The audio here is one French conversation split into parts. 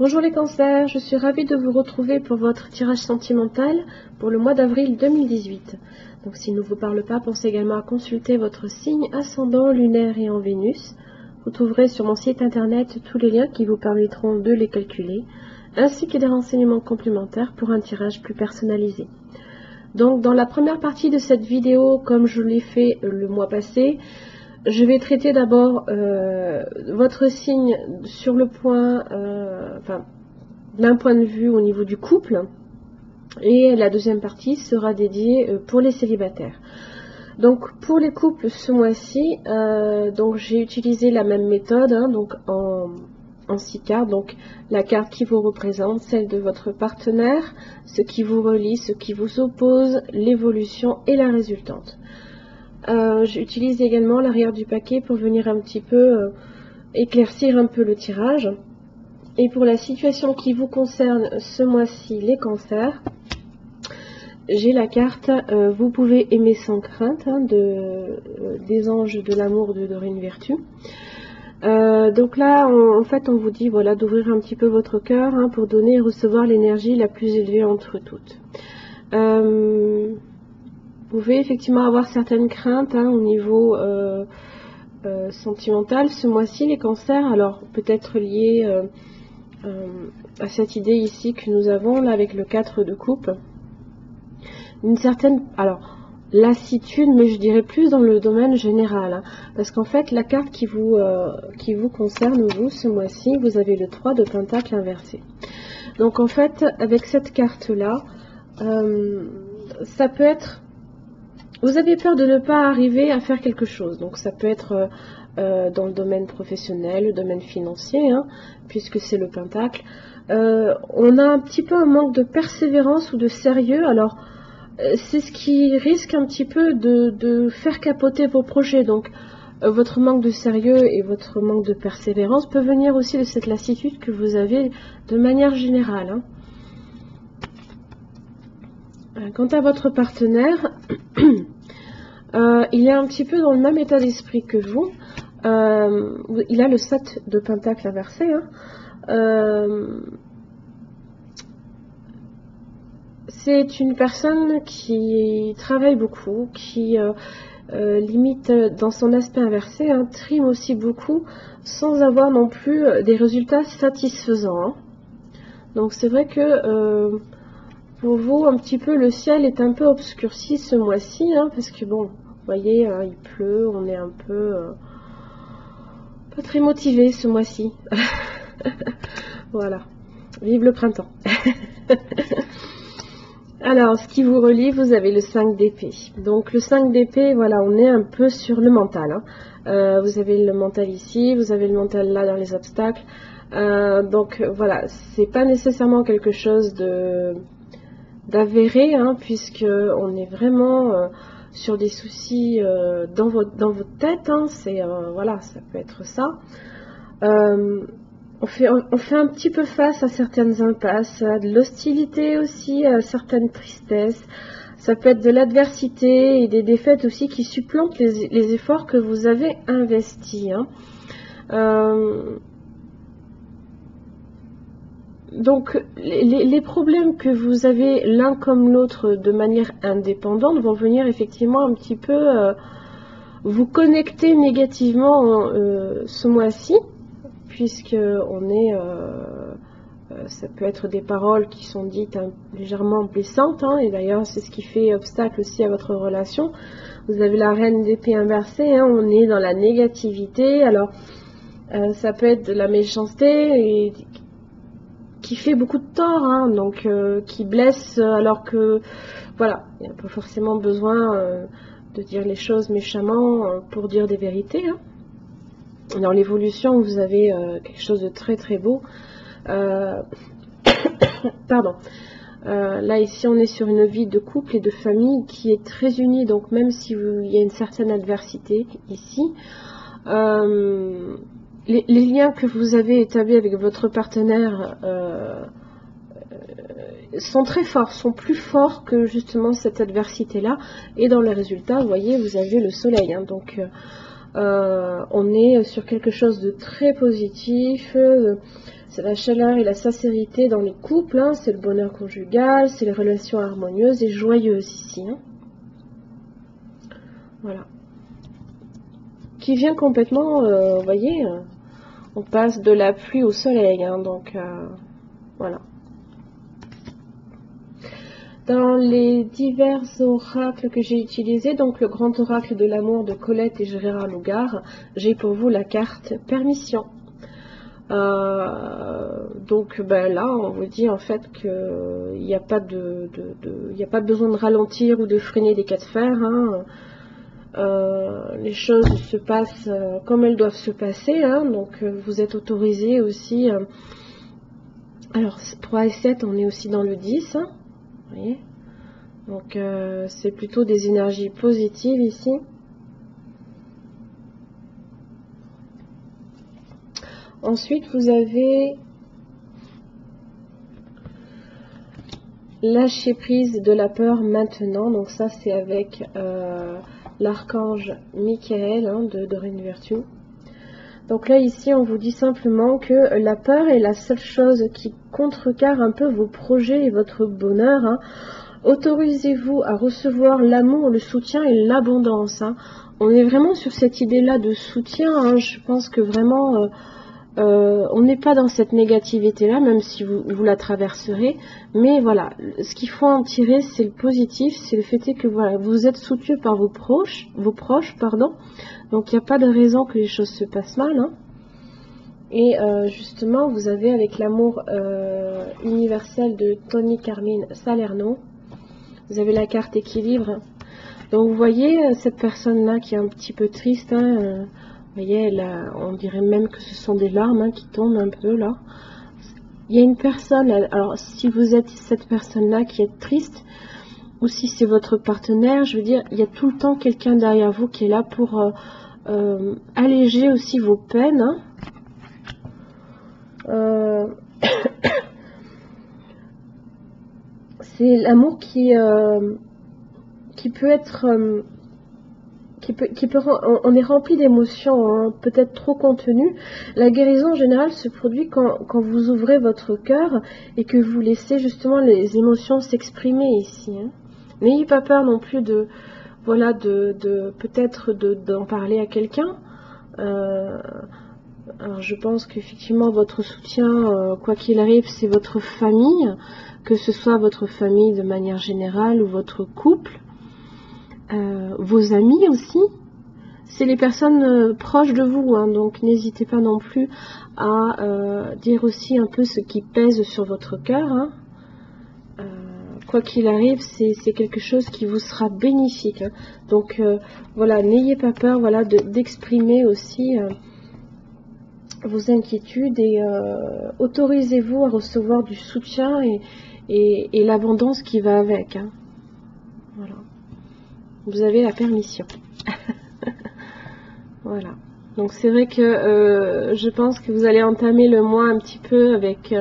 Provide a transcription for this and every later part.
Bonjour les cancers, je suis ravie de vous retrouver pour votre tirage sentimental pour le mois d'avril 2018. Donc s'il ne vous parle pas, pensez également à consulter votre signe ascendant, lunaire et en Vénus. Vous trouverez sur mon site internet tous les liens qui vous permettront de les calculer, ainsi que des renseignements complémentaires pour un tirage plus personnalisé. Donc dans la première partie de cette vidéo, comme je l'ai fait le mois passé, je vais traiter d'abord votre signe sur le point, d'un point de vue au niveau du couple, et la deuxième partie sera dédiée pour les célibataires. Donc pour les couples ce mois-ci, donc j'ai utilisé la même méthode, donc en 6 cartes, donc la carte qui vous représente, celle de votre partenaire, ce qui vous relie, ce qui vous oppose, l'évolution et la résultante. J'utilise également l'arrière du paquet pour venir un petit peu éclaircir un peu le tirage. Et pour la situation qui vous concerne ce mois-ci, les cancers, j'ai la carte vous pouvez aimer sans crainte, des anges de l'amour de Dorine Vertu. Donc là, en fait, on vous dit voilà, d'ouvrir un petit peu votre cœur pour donner et recevoir l'énergie la plus élevée entre toutes. Vous pouvez effectivement avoir certaines craintes au niveau sentimental ce mois-ci, les cancers, alors peut-être liées à cette idée ici que nous avons là avec le 4 de coupe. Une certaine lassitude, mais je dirais plus dans le domaine général, parce qu'en fait la carte qui vous concerne vous ce mois-ci, vous avez le 3 de pentacle inversé. Donc en fait avec cette carte là, ça peut être, vous avez peur de ne pas arriver à faire quelque chose, donc ça peut être dans le domaine professionnel, le domaine financier, puisque c'est le pentacle. On a un petit peu un manque de persévérance ou de sérieux, alors c'est ce qui risque un petit peu de faire capoter vos projets. Donc votre manque de sérieux et votre manque de persévérance peut venir aussi de cette lassitude que vous avez de manière générale. Quant à votre partenaire, il est un petit peu dans le même état d'esprit que vous. Il a le 7 de pentacle inversé. C'est une personne qui travaille beaucoup, qui limite dans son aspect inversé, trime aussi beaucoup, sans avoir non plus des résultats satisfaisants. Donc c'est vrai que pour vous, un petit peu, le ciel est un peu obscurci ce mois-ci, parce que bon, vous voyez, il pleut, on est un peu pas très motivé ce mois-ci. Voilà, vive le printemps. Alors, ce qui vous relie, vous avez le 5 d'épée. Donc le 5 d'épée, voilà, on est un peu sur le mental. Vous avez le mental ici, vous avez le mental là dans les obstacles. Donc voilà, c'est pas nécessairement quelque chose d'avéré, puisque on est vraiment sur des soucis dans votre tête. Voilà, ça peut être ça. On fait un petit peu face à certaines impasses, à de l'hostilité aussi, à certaines tristesses. Ça peut être de l'adversité et des défaites aussi qui supplantent les efforts que vous avez investis. Donc les problèmes que vous avez l'un comme l'autre de manière indépendante vont venir effectivement un petit peu vous connecter négativement ce mois-ci, puisque ça peut être des paroles qui sont dites légèrement blessantes, et d'ailleurs c'est ce qui fait obstacle aussi à votre relation. Vous avez la reine d'épée inversée, on est dans la négativité, alors ça peut être de la méchanceté et qui fait beaucoup de tort, donc qui blesse, alors que voilà, il n'y a pas forcément besoin de dire les choses méchamment pour dire des vérités. Dans l'évolution, vous avez quelque chose de très très beau. Pardon. Là ici, on est sur une vie de couple et de famille qui est très unie, donc même si il y a une certaine adversité ici, les liens que vous avez établis avec votre partenaire sont très forts, sont plus forts que justement cette adversité-là. Et dans les résultats, vous voyez, vous avez le soleil. Donc On est sur quelque chose de très positif. C'est la chaleur et la sincérité dans les couples, hein, c'est le bonheur conjugal, c'est les relations harmonieuses et joyeuses ici. Hein. Voilà. Qui vient complètement, vous voyez, on passe de la pluie au soleil, hein, donc voilà. Dans les divers oracles que j'ai utilisés, donc le grand oracle de l'amour de Colette et Gérard Lougard, j'ai pour vous la carte permission. Donc là on vous dit en fait qu'il n'y a pas il a pas besoin de ralentir ou de freiner des cas de fer, hein. Les choses se passent comme elles doivent se passer, hein. Donc vous êtes autorisé aussi, alors 3 et 7 on est aussi dans le 10, hein. Vous voyez, donc c'est plutôt des énergies positives ici. Ensuite, vous avez lâcher prise de la peur maintenant. Donc ça, c'est avec l'archange Michael, hein, de Dorine Virtue. Donc là, ici, on vous dit simplement que la peur est la seule chose qui contrecarre un peu vos projets et votre bonheur. Hein. Autorisez-vous à recevoir l'amour, le soutien et l'abondance. Hein. On est vraiment sur cette idée-là de soutien. Hein. Je pense que vraiment... on n'est pas dans cette négativité-là, même si vous la traverserez. Mais voilà, ce qu'il faut en tirer, c'est le positif, c'est le fait que voilà, vous êtes soutenu par vos proches, pardon. Donc il n'y a pas de raison que les choses se passent mal. Hein. Et justement, vous avez avec l'amour universel de Tony Carmine Salerno, vous avez la carte équilibre. Donc vous voyez cette personne-là qui est un petit peu triste, hein, vous voyez, là, on dirait même que ce sont des larmes, hein, qui tombent un peu là. Il y a une personne, alors si vous êtes cette personne-là qui est triste, ou si c'est votre partenaire, je veux dire, il y a tout le temps quelqu'un derrière vous qui est là pour alléger aussi vos peines. Hein. C'est l'amour qui peut être... on est rempli d'émotions, hein, peut-être trop contenues. La guérison en général se produit quand vous ouvrez votre cœur et que vous laissez justement les émotions s'exprimer ici. Hein. N'ayez pas peur non plus de peut-être d'en parler à quelqu'un. Alors je pense qu'effectivement votre soutien, quoi qu'il arrive, c'est votre famille, que ce soit votre famille de manière générale ou votre couple. Vos amis aussi, c'est les personnes proches de vous, hein, donc n'hésitez pas non plus à dire aussi un peu ce qui pèse sur votre cœur. Hein. Quoi qu'il arrive, c'est quelque chose qui vous sera bénéfique. Hein. Donc voilà, n'ayez pas peur, voilà, d'exprimer aussi vos inquiétudes et autorisez-vous à recevoir du soutien et l'abondance qui va avec. Hein. Voilà. Vous avez la permission. Voilà. Donc c'est vrai que je pense que vous allez entamer le mois un petit peu avec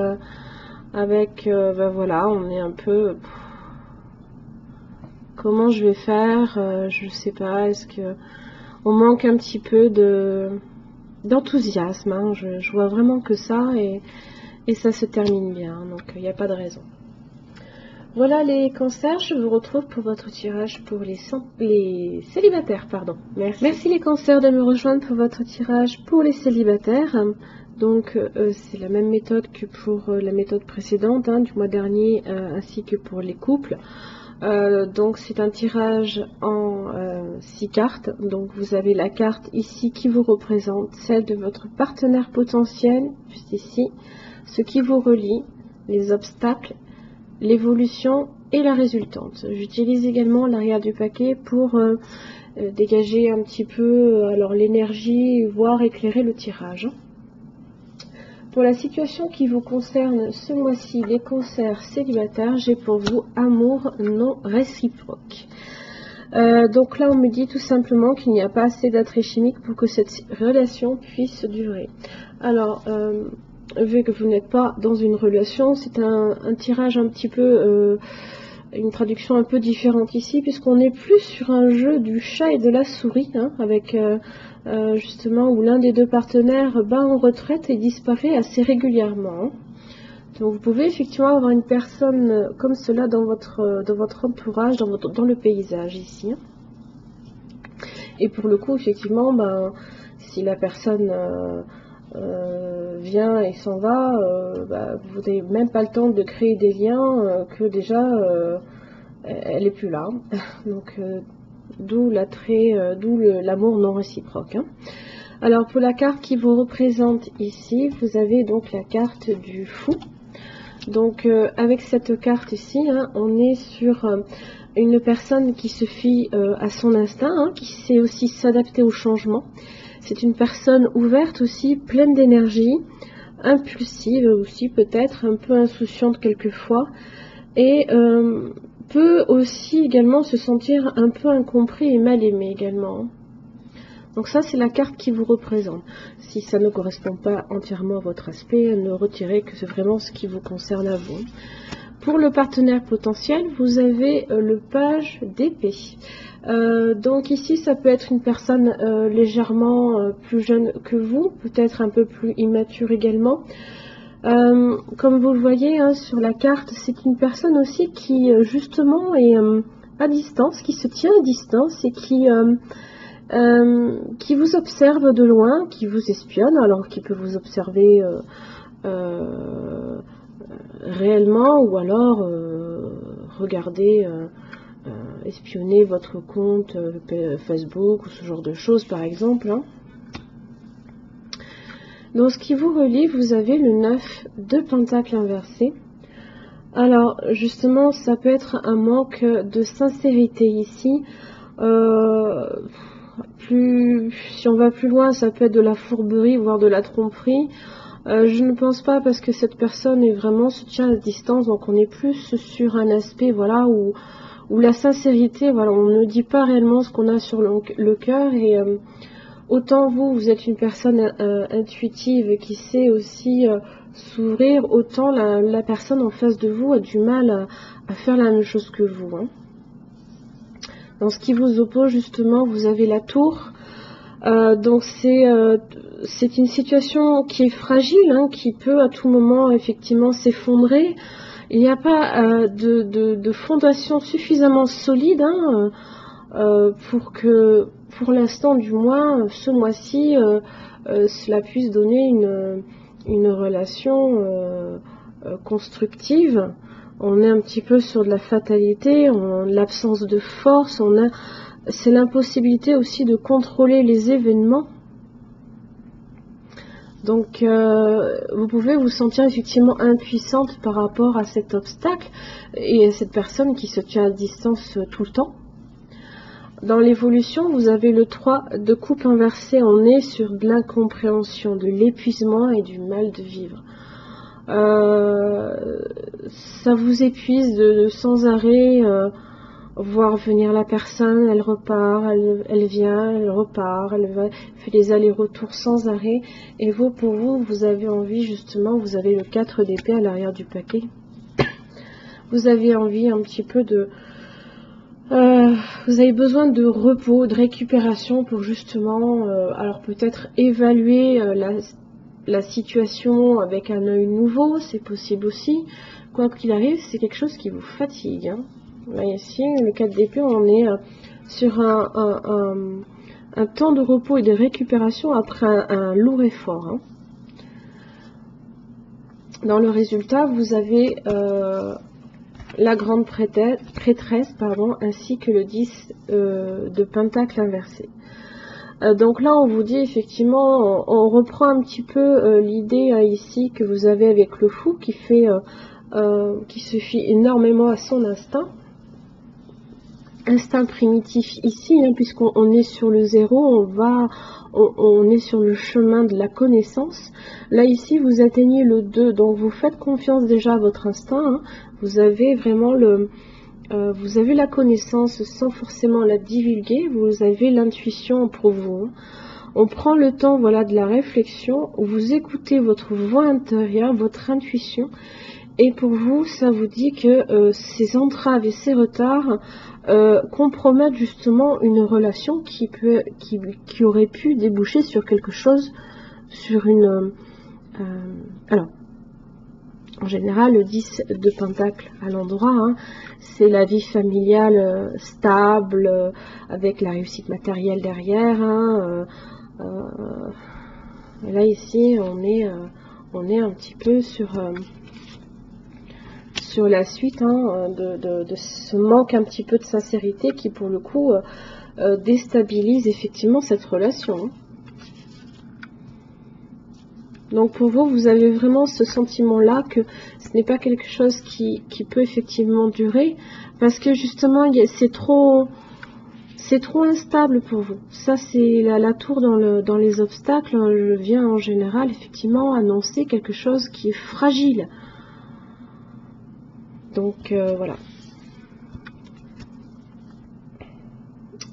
voilà, on est un peu comment je vais faire, je sais pas, est-ce que on manque un petit peu d'enthousiasme, hein, je vois vraiment que ça et ça se termine bien, donc il n'y a pas de raison. Voilà les cancers, je vous retrouve pour votre tirage pour les célibataires. Pardon. Merci les cancers de me rejoindre pour votre tirage pour les célibataires. Donc c'est la même méthode que pour la méthode précédente, hein, du mois dernier, ainsi que pour les couples. Donc c'est un tirage en 6 cartes. Donc vous avez la carte ici qui vous représente, celle de votre partenaire potentiel, juste ici, ce qui vous relie, les obstacles, l'évolution et la résultante. J'utilise également l'arrière du paquet pour dégager un petit peu alors l'énergie, voire éclairer le tirage. Pour la situation qui vous concerne ce mois-ci, les cancers célibataires, j'ai pour vous amour non réciproque. Donc là on me dit tout simplement qu'il n'y a pas assez d'attrait chimique pour que cette relation puisse durer. Alors vu que vous n'êtes pas dans une relation, c'est un tirage un petit peu, une traduction un peu différente ici, puisqu'on est plus sur un jeu du chat et de la souris, hein, avec justement où l'un des deux partenaires bat en retraite et disparaît assez régulièrement. Donc vous pouvez effectivement avoir une personne comme cela dans votre entourage, dans le paysage ici. Et pour le coup, effectivement, si la personne vient et s'en va, vous n'avez même pas le temps de créer des liens que déjà elle n'est plus là. Donc d'où l'attrait, d'où l'amour non réciproque. Alors pour la carte qui vous représente ici, vous avez donc la carte du fou. Donc avec cette carte ici, on est sur une personne qui se fie à son instinct, qui sait aussi s'adapter au changement. C'est une personne ouverte aussi, pleine d'énergie, impulsive aussi peut-être, un peu insouciante quelquefois, et peut aussi également se sentir un peu incompris et mal aimé également. Donc ça, c'est la carte qui vous représente. Si ça ne correspond pas entièrement à votre aspect, ne retirez que c'est vraiment ce qui vous concerne à vous. Pour le partenaire potentiel, vous avez le page d'épée. Donc ici, ça peut être une personne légèrement plus jeune que vous, peut-être un peu plus immature également. Comme vous le voyez sur la carte, c'est une personne aussi qui justement est à distance, qui se tient à distance et qui vous observe de loin, qui vous espionne, alors qu'il peut vous observer réellement, ou alors regarder, espionner votre compte Facebook ou ce genre de choses par exemple. Dans ce qui vous relie, vous avez le 9 de Pentacle inversé. Alors justement, ça peut être un manque de sincérité ici. Si on va plus loin, ça peut être de la fourberie, voire de la tromperie. Je ne pense pas, parce que cette personne est vraiment se tient à distance, donc on est plus sur un aspect où la sincérité, on ne dit pas réellement ce qu'on a sur le cœur, et autant vous êtes une personne intuitive qui sait aussi s'ouvrir, autant la personne en face de vous a du mal à faire la même chose que vous. Dans ce qui vous oppose, justement, vous avez la tour. Donc c'est une situation qui est fragile, qui peut à tout moment effectivement s'effondrer. Il n'y a pas de fondation suffisamment solide pour que, pour l'instant du moins, ce mois-ci, cela puisse donner une relation constructive. On est un petit peu sur de la fatalité, l'absence de force, c'est l'impossibilité aussi de contrôler les événements. Donc vous pouvez vous sentir effectivement impuissante par rapport à cet obstacle et à cette personne qui se tient à distance tout le temps. Dans l'évolution, vous avez le 3 de coupe inversée, on est sur de l'incompréhension, de l'épuisement et du mal de vivre. Ça vous épuise de sans arrêt voir venir la personne, elle repart, elle vient, elle repart, elle fait des allers-retours sans arrêt, et pour vous, vous avez envie justement, vous avez le 4 d'épée à l'arrière du paquet, vous avez envie un petit peu vous avez besoin de repos, de récupération pour justement, alors peut-être évaluer la situation avec un œil nouveau, c'est possible aussi. Quoi qu'il arrive, c'est quelque chose qui vous fatigue. Là, ici, le 4 d'épée, on est sur un temps de repos et de récupération après un lourd effort. Dans le résultat, vous avez la grande prêtresse, ainsi que le 10 de Pentacle inversé. Donc là, on vous dit effectivement, on reprend un petit peu l'idée ici que vous avez avec le fou qui se fie énormément à son instinct primitif ici, puisqu'on est sur le 0, on est sur le chemin de la connaissance. Là ici, vous atteignez le 2, donc vous faites confiance déjà à votre instinct. Vous avez vraiment vous avez la connaissance sans forcément la divulguer, vous avez l'intuition pour vous. On prend le temps de la réflexion, vous écoutez votre voix intérieure, votre intuition, et pour vous, ça vous dit que ces entraves et ces retards compromettre justement une relation qui aurait pu déboucher sur quelque chose, sur une... alors, en général, le 10 de Pentacle à l'endroit, hein, c'est la vie familiale stable, avec la réussite matérielle derrière. Hein, et là, ici, on est un petit peu sur la suite, hein, de ce manque un petit peu de sincérité qui, pour le coup, déstabilise effectivement cette relation. Hein. Donc pour vous, vous avez vraiment ce sentiment-là que ce n'est pas quelque chose qui peut effectivement durer, parce que justement, c'est trop instable pour vous. Ça, c'est la tour dans les obstacles, vient en général effectivement annoncer quelque chose qui est fragile. Donc voilà.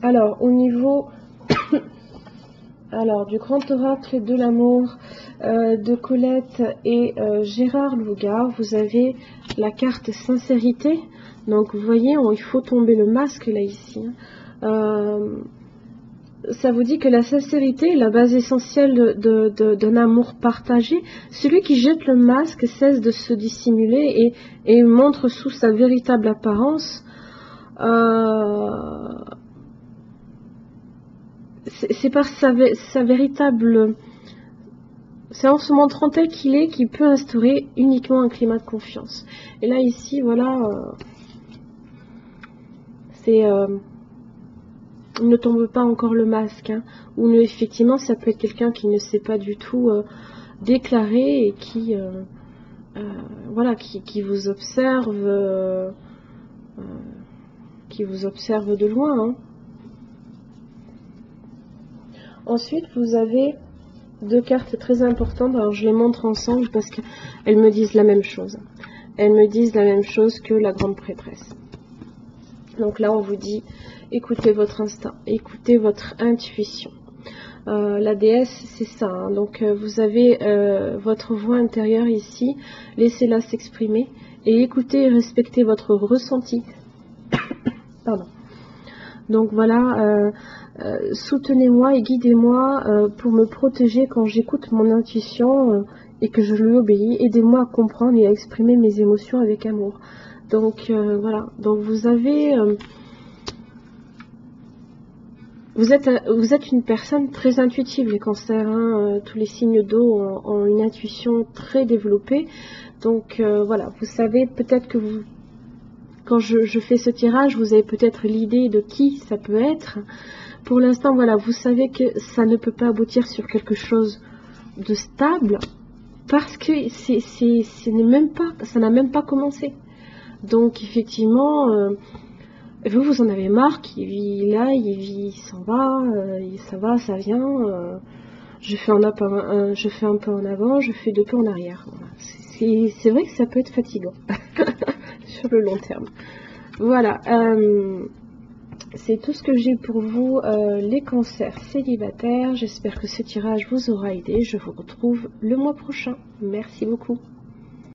Alors au niveau du grand oracle de l'amour de Colette et Gérard Lougard, vous avez la carte sincérité. Donc vous voyez, il faut tomber le masque là ici. Ça vous dit que la sincérité est la base essentielle d'un amour partagé. Celui qui jette le masque cesse de se dissimuler et montre sous sa véritable apparence. C'est par sa véritable... C'est en se montrant tel qu'il est qu'il peut instaurer uniquement un climat de confiance. Et là, ici, voilà, ne tombe pas encore le masque. Hein, ou effectivement, ça peut être quelqu'un qui ne sait pas du tout déclarer et qui, voilà, qui vous observe, de loin. Hein. Ensuite, vous avez deux cartes très importantes. Alors, je les montre ensemble parce qu'elles me disent la même chose. Elles me disent la même chose que la grande prêtresse. Donc là, on vous dit, écoutez votre instinct, écoutez votre intuition. La déesse, c'est ça. Hein. Donc, vous avez votre voix intérieure ici. Laissez-la s'exprimer et écoutez et respectez votre ressenti. Pardon. Donc voilà, soutenez-moi et guidez-moi pour me protéger quand j'écoute mon intuition et que je lui obéis. Aidez-moi à comprendre et à exprimer mes émotions avec amour. Donc voilà, donc vous avez... vous êtes une personne très intuitive, les cancers. Hein, tous les signes d'eau ont une intuition très développée. Donc voilà, vous savez peut-être que vous... Quand je fais ce tirage, vous avez peut-être l'idée de qui ça peut être. Pour l'instant, voilà, vous savez que ça ne peut pas aboutir sur quelque chose de stable parce que ça n'a même pas commencé. Donc, effectivement, vous en avez marre, il vit là, il s'en va, ça va, ça vient. Je fais un peu en avant, je fais deux pas en arrière. Voilà. C'est vrai que ça peut être fatigant sur le long terme. Voilà, c'est tout ce que j'ai pour vous, les cancers célibataires. J'espère que ce tirage vous aura aidé. Je vous retrouve le mois prochain. Merci beaucoup.